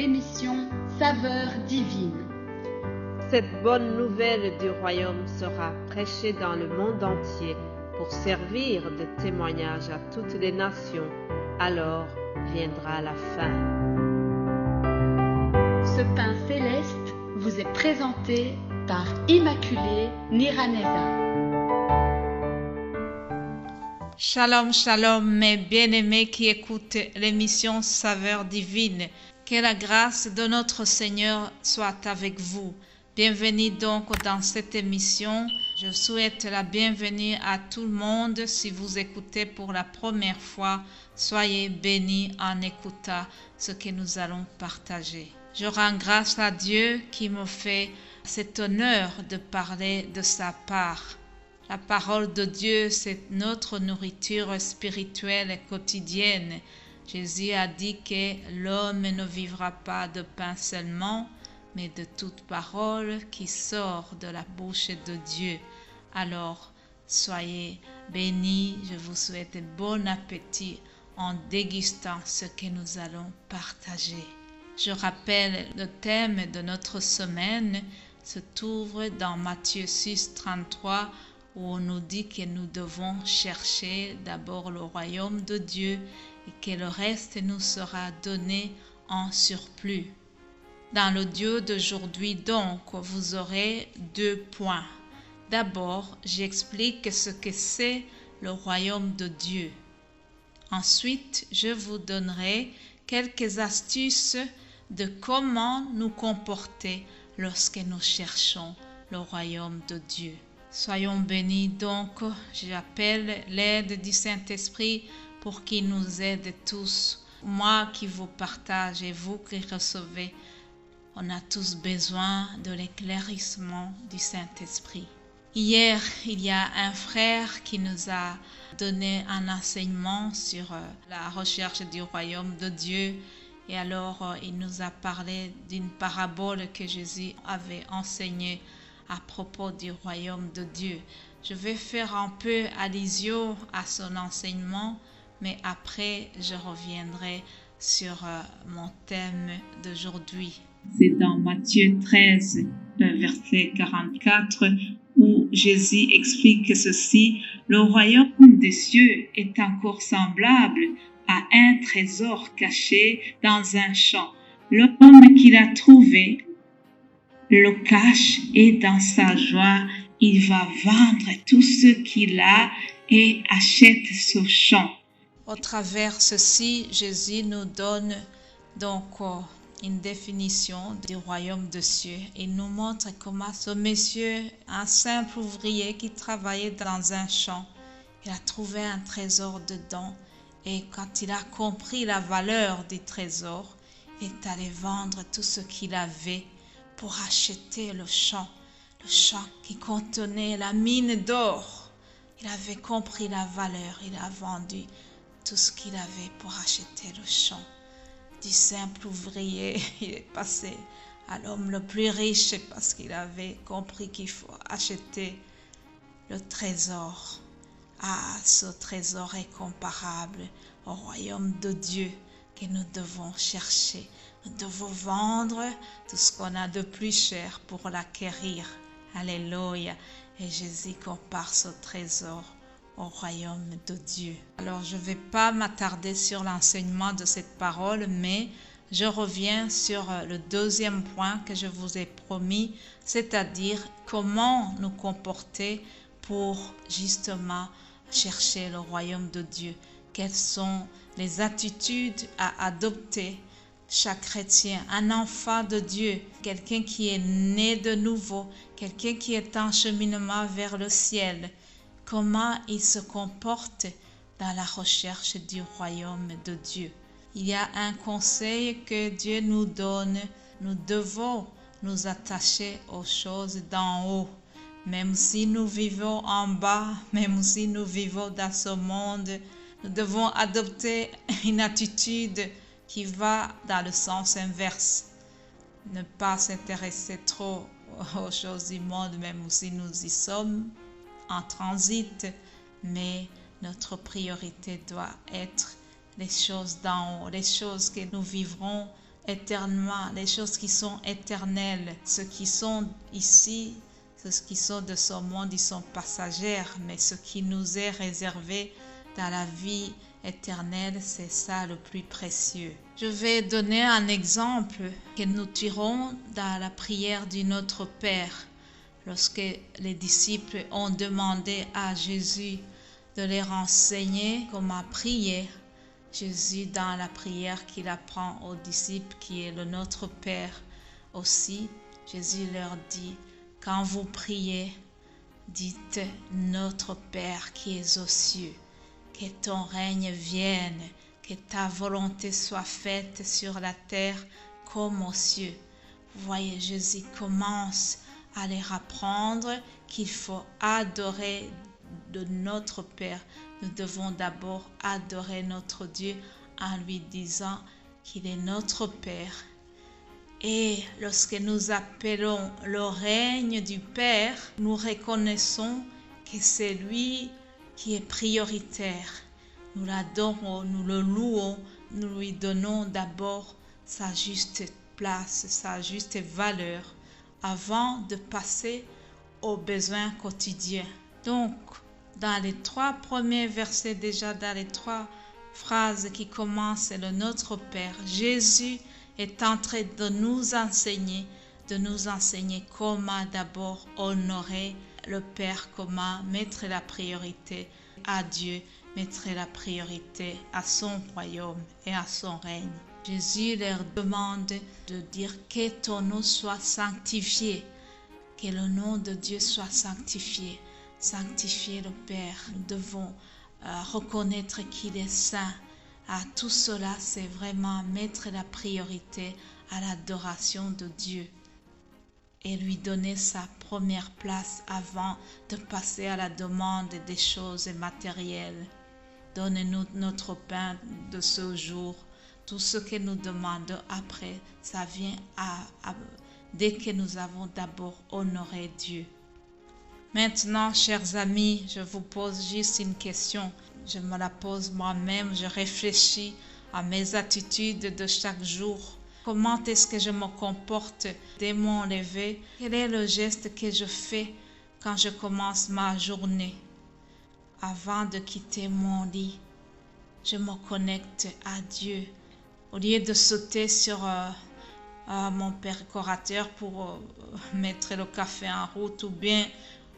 l'émission Saveurs divines. Cette bonne nouvelle du royaume sera prêchée dans le monde entier pour servir de témoignage à toutes les nations. Alors viendra la fin. Ce pain céleste vous est présenté par Immaculée Niraneza. Shalom, shalom, mes bien-aimés qui écoutent l'émission Saveurs divines. Que la grâce de notre Seigneur soit avec vous. Bienvenue donc dans cette émission. Je souhaite la bienvenue à tout le monde. Si vous écoutez pour la première fois, soyez bénis en écoutant ce que nous allons partager. Je rends grâce à Dieu qui me fait cet honneur de parler de sa part. La parole de Dieu, c'est notre nourriture spirituelle et quotidienne. Jésus a dit que l'homme ne vivra pas de pain seulement, mais de toute parole qui sort de la bouche de Dieu. Alors, soyez bénis. Je vous souhaite bon appétit en dégustant ce que nous allons partager. Je rappelle le thème de notre semaine se trouve dans Matthieu 6, 33, où on nous dit que nous devons chercher d'abord le royaume de Dieu et que le reste nous sera donné en surplus. Dans l'audio d'aujourd'hui, donc, vous aurez 2 points. D'abord, j'explique ce que c'est le royaume de Dieu. Ensuite, je vous donnerai quelques astuces de comment nous comporter lorsque nous cherchons le royaume de Dieu. Soyons bénis donc, j'appelle l'aide du Saint-Esprit pour qu'il nous aide tous. Moi qui vous partage et vous qui recevez, on a tous besoin de l'éclaircissement du Saint-Esprit. Hier, il y a un frère qui nous a donné un enseignement sur la recherche du royaume de Dieu. Et alors, il nous a parlé d'une parabole que Jésus avait enseignée à propos du royaume de Dieu. Je vais faire un peu allusion à son enseignement, mais après, je reviendrai sur mon thème d'aujourd'hui. C'est dans Matthieu 13, verset 44, où Jésus explique ceci. Le royaume des cieux est encore semblable à un trésor caché dans un champ. L'homme qui l'a trouvé le cache et dans sa joie, il va vendre tout ce qu'il a et achète ce champ. Au travers ceci, Jésus nous donne donc une définition du royaume des cieux. Il nous montre comment ce monsieur, un simple ouvrier qui travaillait dans un champ, il a trouvé un trésor dedans. Et quand il a compris la valeur du trésor, il est allé vendre tout ce qu'il avait pour acheter le champ qui contenait la mine d'or. Il avait compris la valeur, il a vendu tout ce qu'il avait pour acheter le champ. Du simple ouvrier, il est passé à l'homme le plus riche parce qu'il avait compris qu'il faut acheter le trésor. Ah, ce trésor est comparable au royaume de Dieu que nous devons chercher. Nous devons vendre tout ce qu'on a de plus cher pour l'acquérir. Alléluia. Et Jésus compare ce trésor au royaume de Dieu. Alors, je ne vais pas m'attarder sur l'enseignement de cette parole, mais je reviens sur le deuxième point que je vous ai promis, c'est-à-dire comment nous comporter pour justement chercher le royaume de Dieu. Quelles sont les attitudes à adopter? Chaque chrétien, un enfant de Dieu, quelqu'un qui est né de nouveau, quelqu'un qui est en cheminement vers le ciel, comment il se comporte dans la recherche du royaume de Dieu. Il y a un conseil que Dieu nous donne, nous devons nous attacher aux choses d'en haut. Même si nous vivons en bas, même si nous vivons dans ce monde, nous devons adopter une attitude qui va dans le sens inverse. Ne pas s'intéresser trop aux choses du monde, même si nous y sommes en transit, mais notre priorité doit être les choses d'en haut, les choses que nous vivrons éternellement, les choses qui sont éternelles. Ceux qui sont ici, ceux qui sont de ce monde, ils sont passagères, mais ce qui nous est réservé dans la vie éternelle, c'est ça le plus précieux. Je vais donner un exemple que nous tirons dans la prière du Notre Père. Lorsque les disciples ont demandé à Jésus de les renseigner comment prier, Jésus, dans la prière qu'il apprend aux disciples, qui est le Notre Père aussi, Jésus leur dit, quand vous priez, dites Notre Père qui es aux cieux, que ton règne vienne, que ta volonté soit faite sur la terre comme aux cieux. Vous voyez, Jésus commence à leur apprendre qu'il faut adorer de notre Père. Nous devons d'abord adorer notre Dieu en lui disant qu'il est notre Père. Et lorsque nous appelons le règne du Père, nous reconnaissons que c'est lui qui est prioritaire. Nous l'adorons, nous le louons, nous lui donnons d'abord sa juste place, sa juste valeur, avant de passer aux besoins quotidiens. Donc, dans les 3 premiers versets, déjà dans les 3 phrases qui commencent, le Notre Père, Jésus est en train de nous enseigner comment d'abord honorer le Père, comment mettre la priorité à Dieu, mettre la priorité à son royaume et à son règne. Jésus leur demande de dire que ton nom soit sanctifié, que le nom de Dieu soit sanctifié. Sanctifier le Père, nous devons reconnaître qu'il est saint. Tout cela, c'est vraiment mettre la priorité à l'adoration de Dieu et lui donner sa première place avant de passer à la demande des choses matérielles. Donne-nous notre pain de ce jour. Tout ce que nous demandons après, ça vient dès que nous avons d'abord honoré Dieu. Maintenant, chers amis, je vous pose juste une question. Je me la pose moi-même, je réfléchis à mes attitudes de chaque jour. Comment est-ce que je me comporte dès mon lever? Quel est le geste que je fais quand je commence ma journée? Avant de quitter mon lit, je me connecte à Dieu. Au lieu de sauter sur mon percorateur pour mettre le café en route, ou bien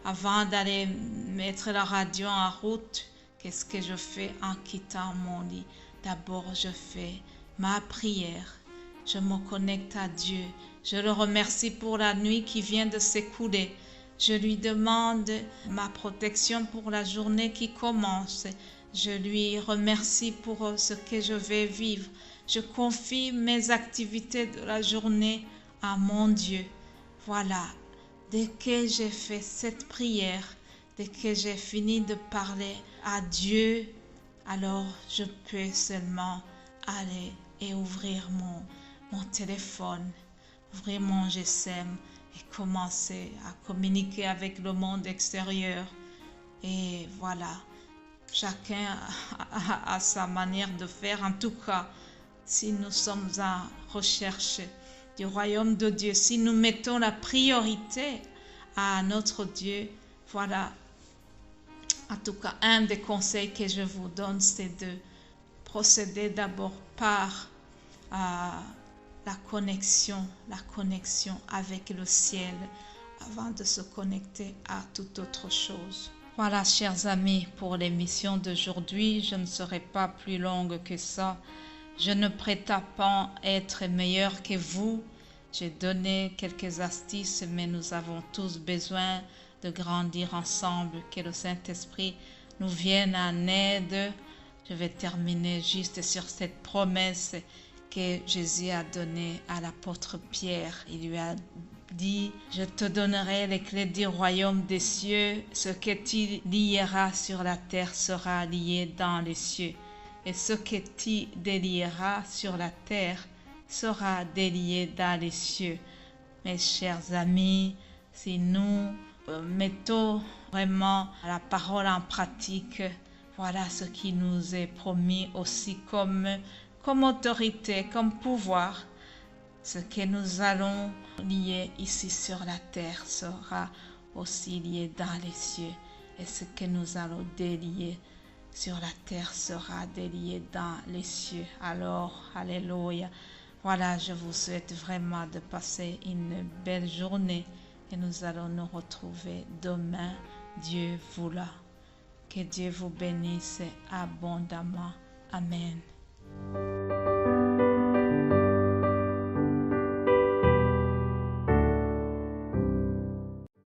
avant d'aller mettre la radio en route, qu'est-ce que je fais en quittant mon lit? D'abord, je fais ma prière. Je me connecte à Dieu. Je le remercie pour la nuit qui vient de s'écouler. Je lui demande ma protection pour la journée qui commence. Je lui remercie pour ce que je vais vivre. Je confie mes activités de la journée à mon Dieu. Voilà. Dès que j'ai fait cette prière, dès que j'ai fini de parler à Dieu, alors je peux seulement aller et ouvrir mon téléphone, ouvrir mon GSM et commencer à communiquer avec le monde extérieur. Et voilà, chacun a sa manière de faire. En tout cas, si nous sommes en recherche du royaume de Dieu, si nous mettons la priorité à notre Dieu, voilà, en tout cas, un des conseils que je vous donne, c'est de procéder d'abord par la connexion avec le ciel avant de se connecter à toute autre chose. Voilà, chers amis, pour l'émission d'aujourd'hui, je ne serai pas plus longue que ça. Je ne prétends pas être meilleure que vous. J'ai donné quelques astuces, mais nous avons tous besoin de grandir ensemble, que le Saint-Esprit nous vienne en aide. Je vais terminer juste sur cette promesse que Jésus a donnée à l'apôtre Pierre. Il lui a dit, je te donnerai les clés du royaume des cieux. Ce que tu lieras sur la terre sera lié dans les cieux. Et ce que tu délieras sur la terre sera délié dans les cieux. Mes chers amis, si nous mettons vraiment la parole en pratique, voilà ce qui nous est promis aussi comme autorité, comme pouvoir. Ce que nous allons lier ici sur la terre sera aussi lié dans les cieux. Et ce que nous allons délier sur la terre sera délié dans les cieux. Alors, alléluia. Voilà, je vous souhaite vraiment de passer une belle journée et nous allons nous retrouver demain, Dieu voulant. Que Dieu vous bénisse abondamment. Amen.